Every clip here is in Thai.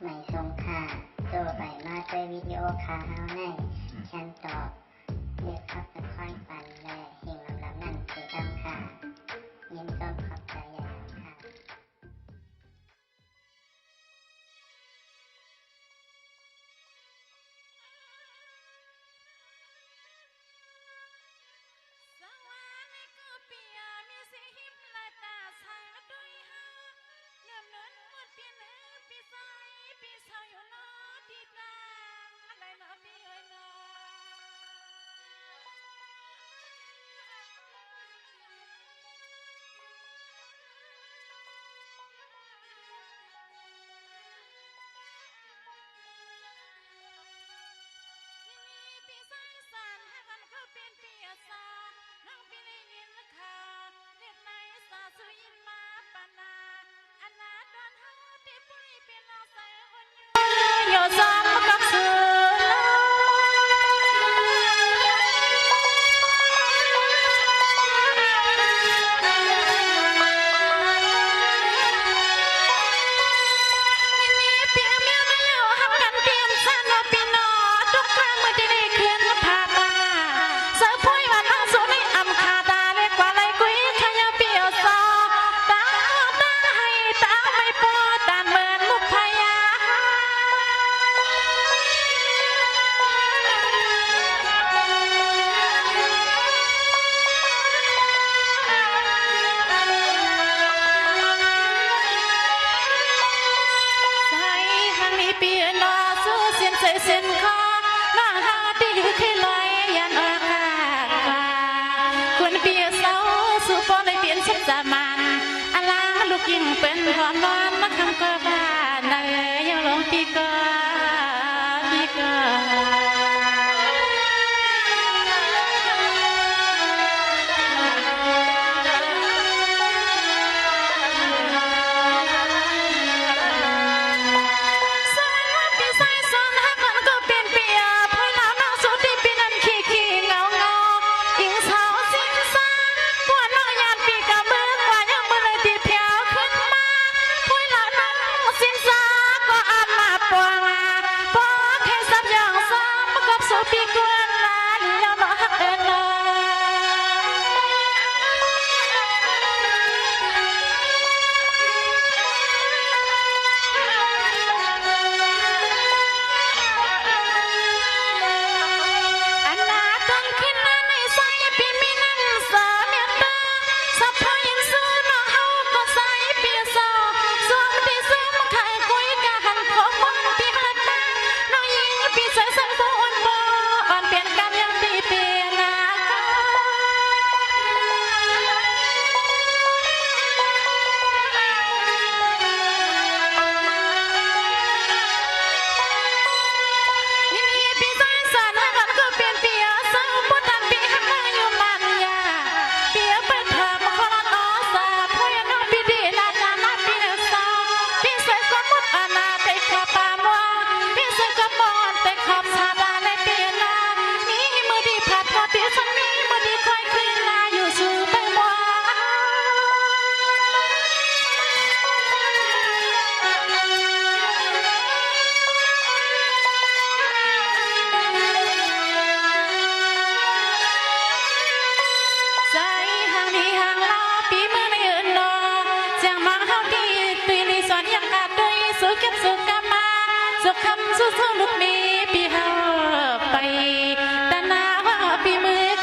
ไม่ทรงค่าตัวใบมาด้วยวิดีโอคาเฮาในฉันตอบเลือกขับตะค่อยปันและเฮงลำนั่นคือดำค่ะยินต้นขอบใจอย่างค่ะHãy subscribe cho kênh Ghiền Mì Gõ để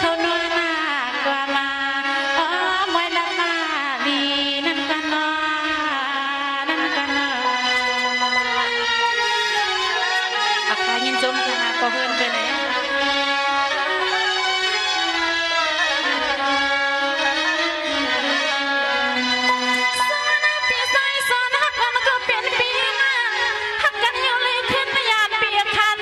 không bỏ lỡ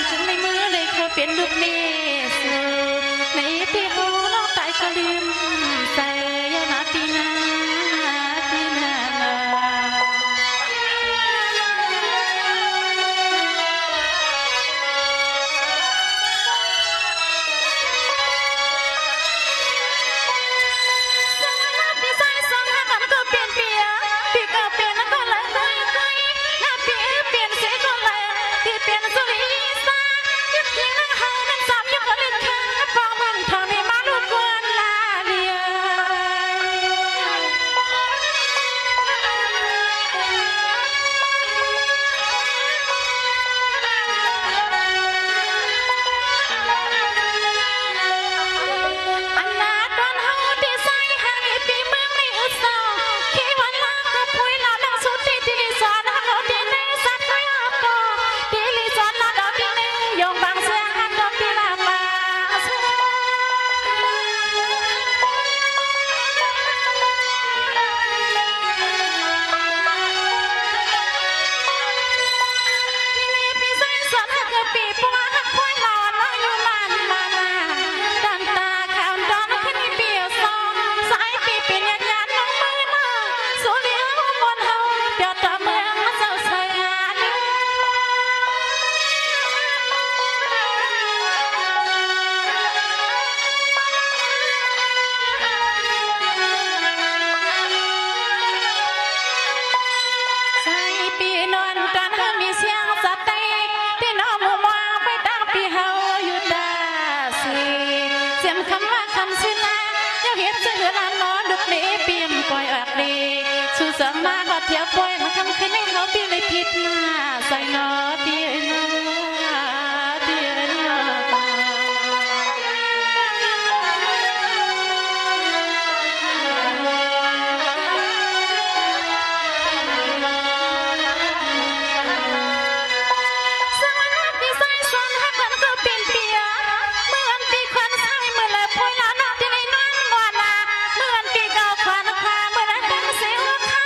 จึงในมือได้เขาเป็นลูกเมสือในปีเฮาน้องตายก็ลืมใส่ยานาปีนาปีนาพี่ใส่สองหักมันก็เปลี่ยนเปียพี่ก็เปลี่ยนแล้วก็เลยหน้าพี่เปลี่ยนเสียก็เลยที่เปลี่ยนสุริสายึดเพียงนั่งเฮานั่งซ้ำยังก็เล่นแค่พอมึงเท่านี้มาลูกกวนลาเดียอันนาตอนเฮาที่ใส่หางปีเมืองไม่อึดเศร้าขี้วันลาก็พุยเรานั่งสุดที่ที่รีสอร์ทฮักเราที่ในสัตว์ไม่อับก็ที่รีสอร์ทเราดอกที่ในยงบางเสียงฮักดอกที่ลามาพี่ใส่สอนฮักปีปัวฮักพุยเราน้องอยู่มันมานาดังตาขาวดอนขึ้นในเปียวซองสายปีเป็นยันยันน้องมือน้องสุริยะมนเฮาเปียวตาเมืองมาเจ้าชายงานใส่ปีนอนกันเฮามีเสียงสะเตที่น้องมัวมัวไปดังปีเฮาอยู่ดาสีเสียงคำว่าคำชื่อนาเจ้าเห็นชื่อลานอนดุกนี้เปียมปล่อยออกดีสู่เสริมมาก็เที่ยวปล่อยมาคำคืนให้เขาปีเลยผิดหน้าใส่นอเดียนาเดียนา สวัสดีพี่ใส่สอนฮักมันก็เปลี่ยนเปียเหมือนปีควันใส่เมื่อแล้วพอยแล้วน้องที่ในน้องวานาเหมือนปีเก่าควันคาเมื่อแล้วเป็นเสียวเขา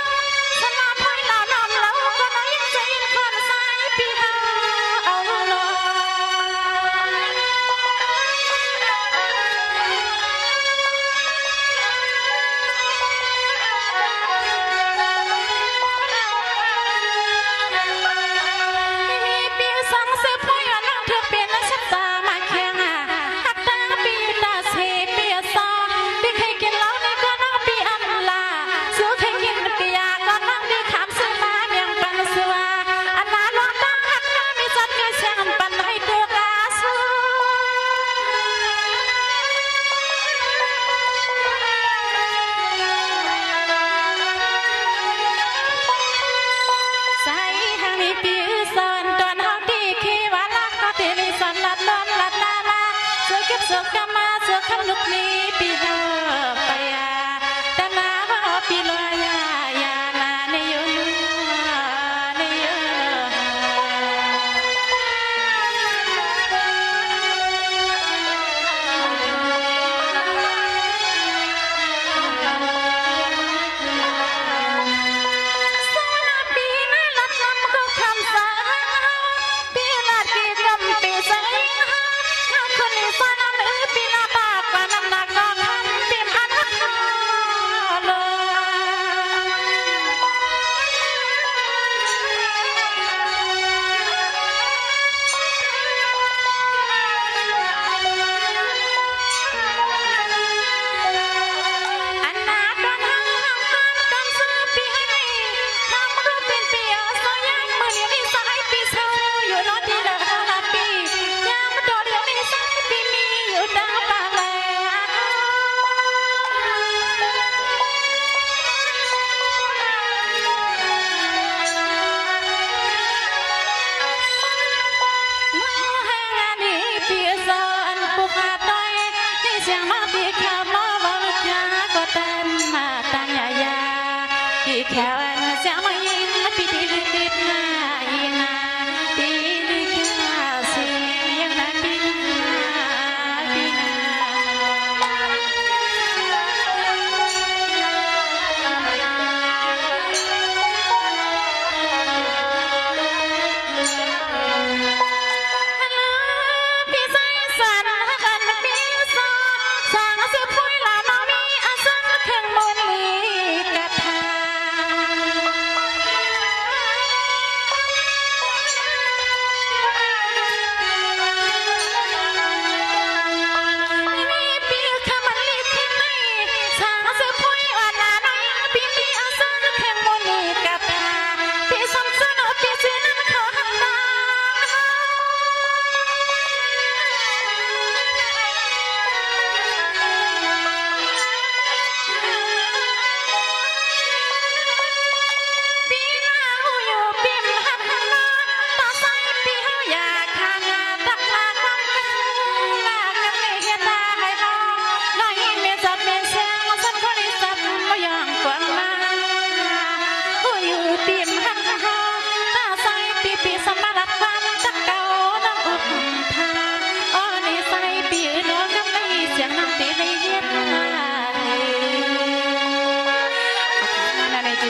สลาพอยแล้วน้องเราก็น้อยยังใจคนใส่ปีเฮา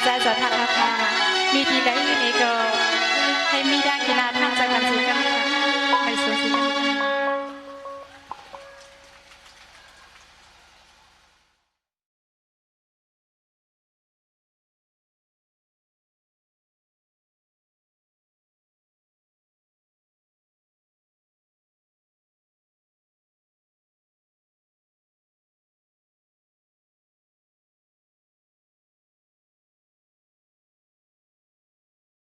ใจจะทักราคามีที่ใดนี่ก็ให้มีด้านกีฬาท่านจะกันสิกัน